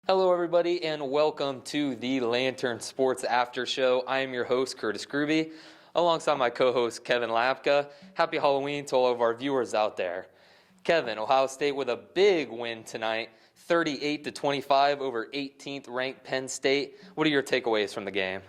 Hello, everybody, and welcome to the Lantern Sports After Show. I am your host, Curtis Gruby, alongside my co-host, Kevin Lapka. Happy Halloween to all of our viewers out there. Kevin, Ohio State with a big win tonight, 38-25 over 18th-ranked Penn State. What are your takeaways from the game?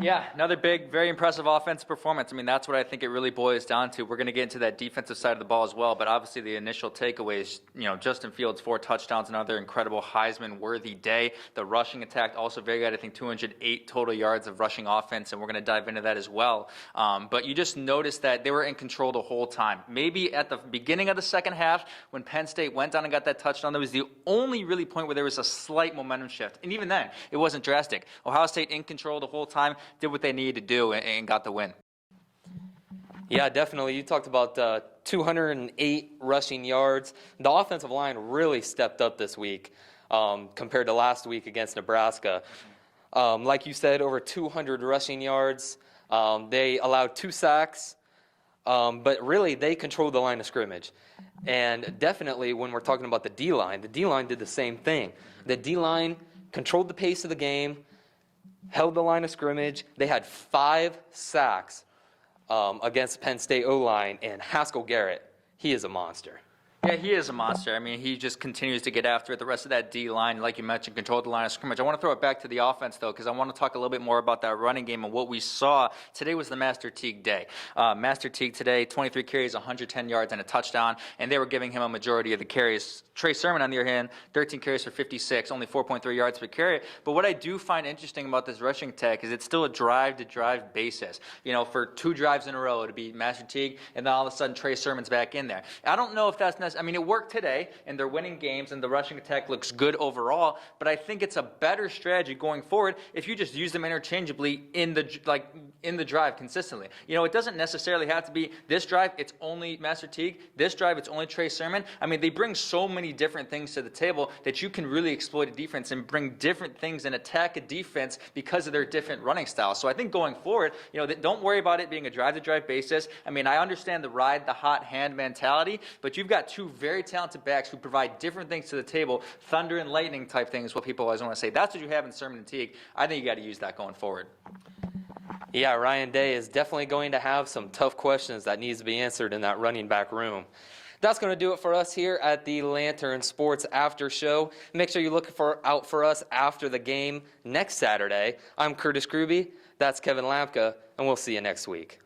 Yeah, another big, very impressive offensive performance. I mean, that's what I think it really boils down to. We're going to get into that defensive side of the ball as well, but obviously the initial takeaways, Justin Fields, 4 touchdowns, another incredible Heisman-worthy day. The rushing attack, also very good. I think 208 total yards of rushing offense, and we're going to dive into that as well. But you just noticed that they were in control the whole time. Maybe at the beginning of the second half, when Penn State went down and got that touchdown, that was the only really point where there was a slight momentum shift. And even then, it wasn't drastic. Ohio State in control the whole time, did what they needed to do and got the win. Yeah, definitely. You talked about 208 rushing yards. The offensive line really stepped up this week compared to last week against Nebraska. Like you said, over 200 rushing yards. They allowed 2 sacks, but really they controlled the line of scrimmage. And definitely when we're talking about the D-line did the same thing. The D-line controlled the pace of the game, held the line of scrimmage. They had 5 sacks against Penn State O-line, and Haskell Garrett, he is a monster. Yeah, he is a monster. I mean, he just continues to get after it. The rest of that D-line, like you mentioned, controlled the line of scrimmage. I want to throw it back to the offense, though, because I want to talk a little bit more about that running game and what we saw. Today was the Master Teague day. Master Teague today, 23 carries, 110 yards, and a touchdown, and they were giving him a majority of the carries. Trey Sermon, on the other hand, 13 carries for 56, only 4.3 yards per carry. But what I do find interesting about this rushing attack is it's still a drive-to-drive basis. For 2 drives in a row, it'd be Master Teague, and then all of a sudden Trey Sermon's back in there. I don't know if that's necessary. I mean, it worked today, and they're winning games, and the rushing attack looks good overall, but I think it's a better strategy going forward if you just use them interchangeably in the drive consistently. It doesn't necessarily have to be this drive, it's only Master Teague, this drive, it's only Trey Sermon. I mean, they bring so many different things to the table that you can really exploit a defense and bring different things and attack a defense because of their different running styles. So I think going forward, don't worry about it being a drive-to-drive basis. I mean, I understand the ride the hot hand mentality, but you've got 2 very talented backs who provide different things to the table. Thunder and lightning type thing is what people always want to say. That's what you have in Sermon and Teague. I think you got to use that going forward. Yeah, Ryan Day is definitely going to have some tough questions that needs to be answered in that running back room. That's going to do it for us here at the Lantern Sports After Show. Make sure you look out for us after the game next Saturday. I'm Curtis Gruby. That's Kevin Lapka, and we'll see you next week.